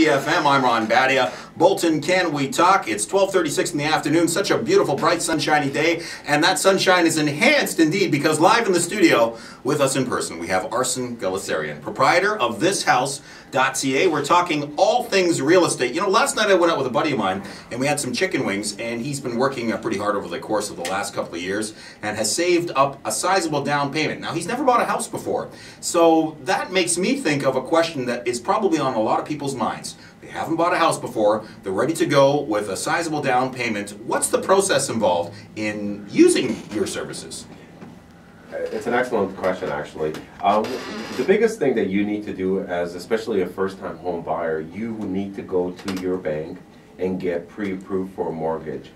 CJFB, I'm Ron Badia. Bolton, can we talk? It's 12:36 in the afternoon, such a beautiful, bright, sunshiny day, and that sunshine is enhanced indeed because live in the studio with us in person we have Arsen Gulesserian, proprietor of thishouse.ca. We're talking all things real estate. You know, last night I went out with a buddy of mine and we had some chicken wings, and he's been working pretty hard over the course of the last couple of years and has saved up a sizable down payment. Now, he's never bought a house before, so that makes me think of a question that is probably on a lot of people's minds. They haven't bought a house before, they're ready to go with a sizable down payment. What's the process involved in using your services? It's an excellent question, actually. The biggest thing that you need to do, as especially a first-time home buyer, you need to go to your bank and get pre-approved for a mortgage.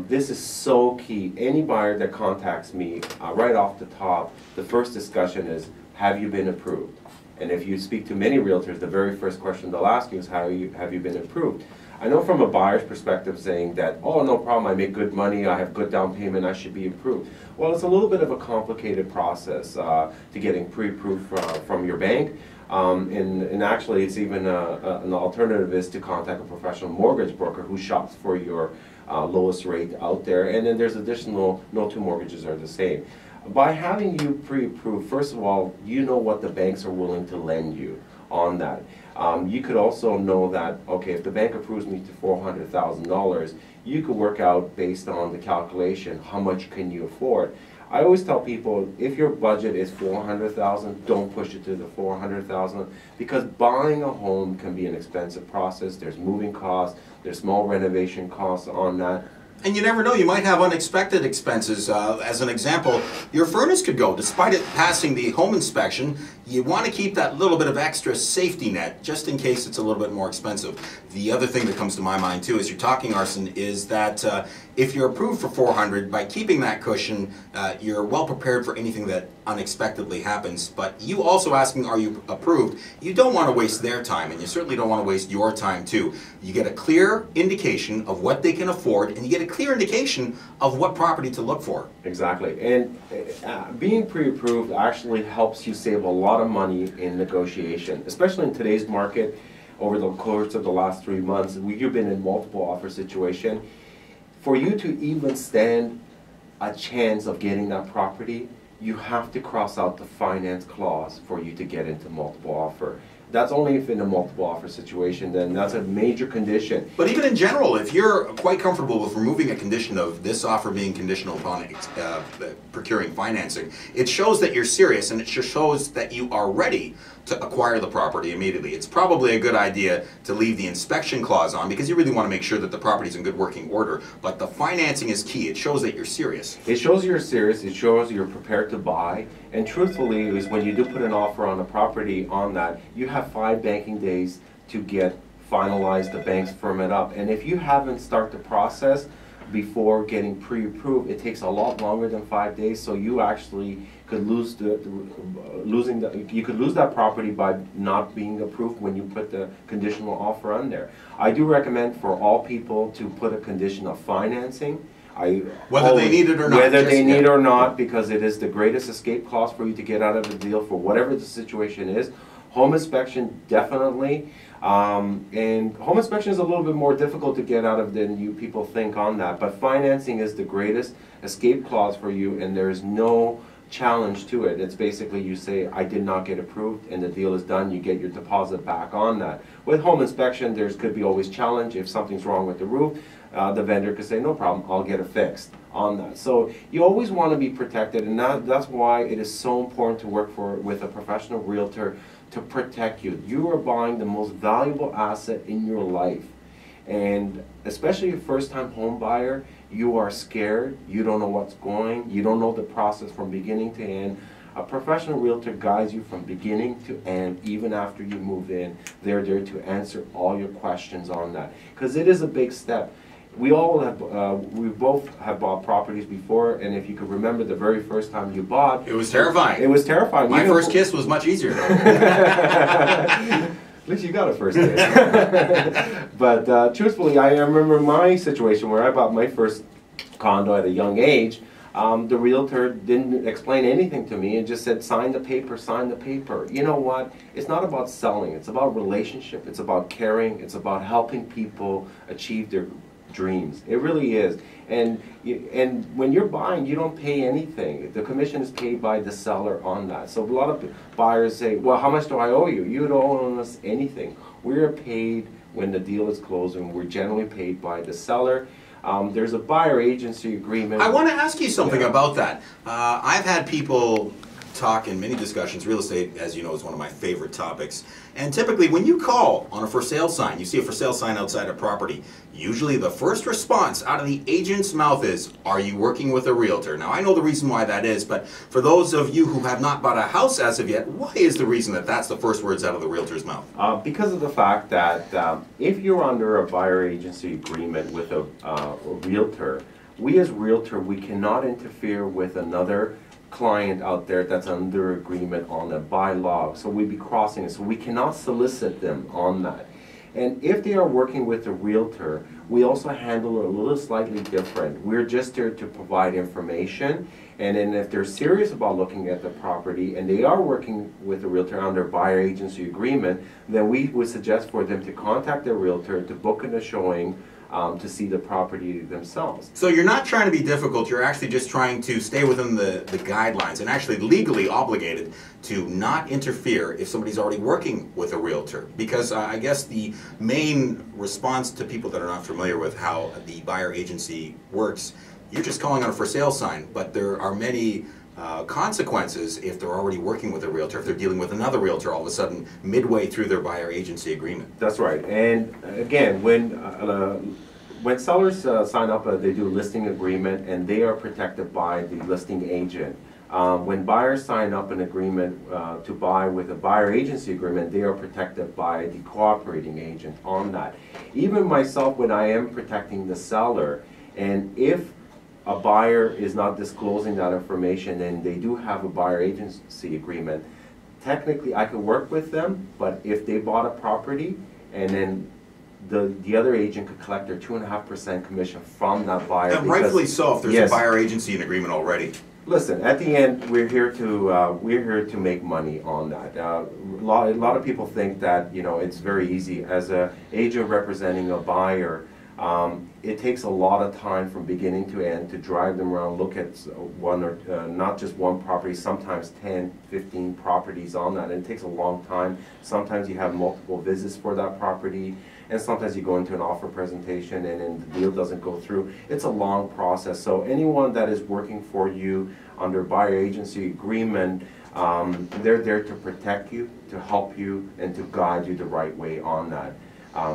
This is so key. Any buyer that contacts me, right off the top, the first discussion is, have you been approved? And if you speak to many realtors, the very first question they'll ask you is, have you been approved? I know from a buyer's perspective saying that, oh, no problem, I make good money, I have good down payment, I should be approved. Well, it's a little bit of a complicated process to getting pre-approved from your bank. And actually, it's even an alternative is to contact a professional mortgage broker who shops for your lowest rate out there. And then there's additional, no two mortgages are the same. By having you pre-approved, first of all, you know what the banks are willing to lend you on that. You could also know that, okay, if the bank approves me to $400,000, you could work out based on the calculation, how much can you afford. I always tell people, if your budget is $400,000, don't push it to the $400,000, because buying a home can be an expensive process. There's moving costs, there's small renovation costs on that. And you never know, you might have unexpected expenses. As an example, your furnace could go. Despite it passing the home inspection, you want to keep that little bit of extra safety net just in case it's a little bit more expensive. The other thing that comes to my mind too, as you're talking, Arsen, is that if you're approved for $400,000, by keeping that cushion, you're well prepared for anything that unexpectedly happens. But you also asking, are you approved? You don't want to waste their time, and you certainly don't want to waste your time too. You get a clear indication of what they can afford, and you get a clear indication of what property to look for. Exactly, and being pre-approved actually helps you save a lot of money in negotiation, especially in today's market. Over the course of the last 3 months, you've been in multiple offer situation. For you to even stand a chance of getting that property, you have to cross out the finance clause for you to get into multiple offer. That's only if in a multiple offer situation, then that's a major condition. But even in general, if you're quite comfortable with removing a condition of this offer being conditional upon procuring financing, it shows that you're serious, and it shows that you are ready to acquire the property immediately. It's probably a good idea to leave the inspection clause on because you really want to make sure that the property's in good working order. But the financing is key. It shows that you're serious. It shows you're serious. It shows you're prepared to buy. And truthfully, is when you do put an offer on a property on that, you have 5 banking days to get finalized, the banks firm it up. And if you haven't started the process before getting pre-approved, it takes a lot longer than 5 days. So you actually could lose you could lose that property by not being approved when you put the conditional offer on there. I do recommend for all people to put a condition of financing. Whether they need it or not. Whether they need it or not, because it is the greatest escape clause for you to get out of the deal for whatever the situation is. Home inspection, definitely. And home inspection is a little bit more difficult to get out of than you people think on that. But financing is the greatest escape clause for you, and there's no challenge to it. It's basically you say, I did not get approved, and the deal is done. You get your deposit back on that. With home inspection, there could be always challenge. If something's wrong with the roof, the vendor could say, no problem, I'll get it fixed on that. So you always want to be protected, and that's why it is so important to work with a professional realtor to protect you. You are buying the most valuable asset in your life. And especially a first-time home buyer, you are scared, you don't know what's going, you don't know the process from beginning to end. A professional realtor guides you from beginning to end, even after you move in. They're there to answer all your questions on that, because it is a big step. We both have bought properties before, and if you could remember the very first time you bought, it was terrifying. It was terrifying. My first kiss was much easier. At least you got a first kiss. But truthfully, I remember my situation where I bought my first condo at a young age. The realtor didn't explain anything to me and just said, sign the paper, sign the paper. You know what? It's not about selling. It's about relationship. It's about caring. It's about helping people achieve their dreams. It really is. And when you're buying, you don't pay anything. The commission is paid by the seller on that. So a lot of buyers say, well, how much do I owe you? You don't owe us anything. We're paid when the deal is closed, and we're generally paid by the seller. There's a buyer agency agreement. I want to ask you something about that. I've had people talk in many discussions. Real estate, as you know, is one of my favorite topics. And typically when you call on a for sale sign, you see a for sale sign outside a property, usually the first response out of the agent's mouth is, are you working with a realtor? Now I know the reason why that is, but for those of you who have not bought a house as of yet, why is the reason that that's the first words out of the realtor's mouth? Because of the fact that if you're under a buyer agency agreement with a realtor, we as realtor, we cannot interfere with another client out there that's under agreement on a buy log, so we'd be crossing it, so we cannot solicit them on that. And if they are working with a realtor, we also handle it a little slightly different. We're just there to provide information, and then if they're serious about looking at the property and they are working with a realtor under buyer agency agreement, then we would suggest for them to contact their realtor to book in a showing to see the property themselves. So you're not trying to be difficult, you're actually just trying to stay within the guidelines and actually legally obligated to not interfere if somebody's already working with a realtor. Because I guess the main response to people that are not familiar with how the buyer agency works, you're just calling on a for sale sign, but there are many consequences if they're already working with a realtor, if they're dealing with another realtor all of a sudden midway through their buyer agency agreement. That's right. And again, when sellers sign up, they do a listing agreement and they are protected by the listing agent. When buyers sign up an agreement to buy with a buyer agency agreement, they are protected by the cooperating agent on that. Even myself, when I am protecting the seller, and if a buyer is not disclosing that information and they do have a buyer agency agreement, technically I could work with them, but if they bought a property and then the other agent could collect their 2.5% commission from that buyer. And rightfully so if there's a buyer agency agreement already. Listen, at the end, we're here to make money on that. A lot of people think that, you know, it's very easy as an agent representing a buyer. It takes a lot of time from beginning to end to drive them around, look at one or not just one property, sometimes 10, 15 properties on that. And it takes a long time. Sometimes you have multiple visits for that property, and sometimes you go into an offer presentation and then the deal doesn't go through. It's a long process. So anyone that is working for you under buyer agency agreement, they're there to protect you, to help you, and to guide you the right way on that.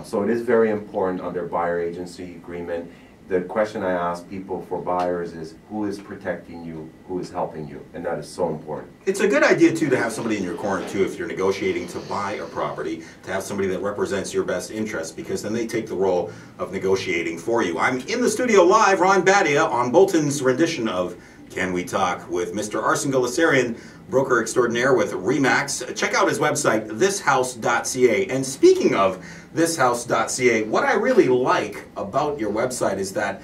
So it is very important under buyer agency agreement. The question I ask people for buyers is, who is protecting you, who is helping you, and that is so important. It's a good idea too to have somebody in your corner too if you're negotiating to buy a property, to have somebody that represents your best interests, because then they take the role of negotiating for you. I'm in the studio live, Ron Badia, on Bolton's rendition of Can We Talk with Mr. Arsen Gulesserian, broker extraordinaire with RE/MAX. Check out his website, thishouse.ca. And speaking of thishouse.ca, what I really like about your website is that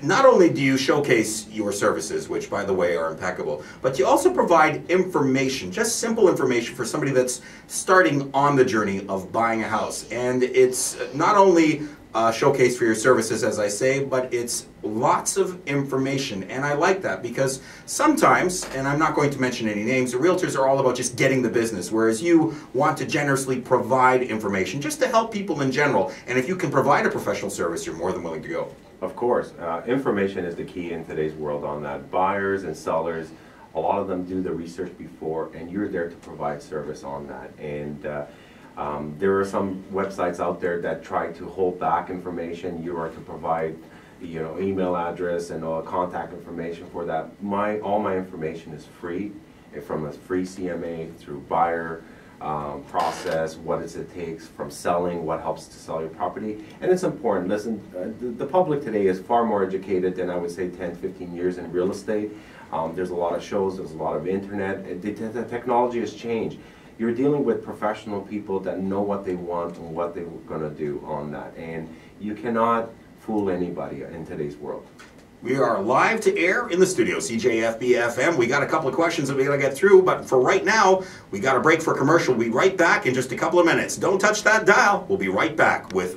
not only do you showcase your services, which by the way are impeccable, but you also provide information, just simple information for somebody that's starting on the journey of buying a house. And it's not only showcase for your services, as I say, but it's lots of information, and I like that because sometimes, and I'm not going to mention any names, the realtors are all about just getting the business, whereas you want to generously provide information just to help people in general, and if you can provide a professional service, you're more than willing to go. Of course. Information is the key in today's world on that. Buyers and sellers, a lot of them do the research before, and you're there to provide service on that. And there are some websites out there that try to hold back information. You are to provide, you know, email address and contact information for that. All my information is free, from a free CMA through buyer process, what it takes from selling, what helps to sell your property. And it's important. Listen, the public today is far more educated than I would say 10, 15 years in real estate. There's a lot of shows, there's a lot of internet. The technology has changed. You're dealing with professional people that know what they want and what they're going to do on that. And you cannot fool anybody in today's world. We are live to air in the studio, CJFB FM. We got a couple of questions that we got to get through, but for right now, we got a break for commercial. We'll be right back in just a couple of minutes. Don't touch that dial. We'll be right back with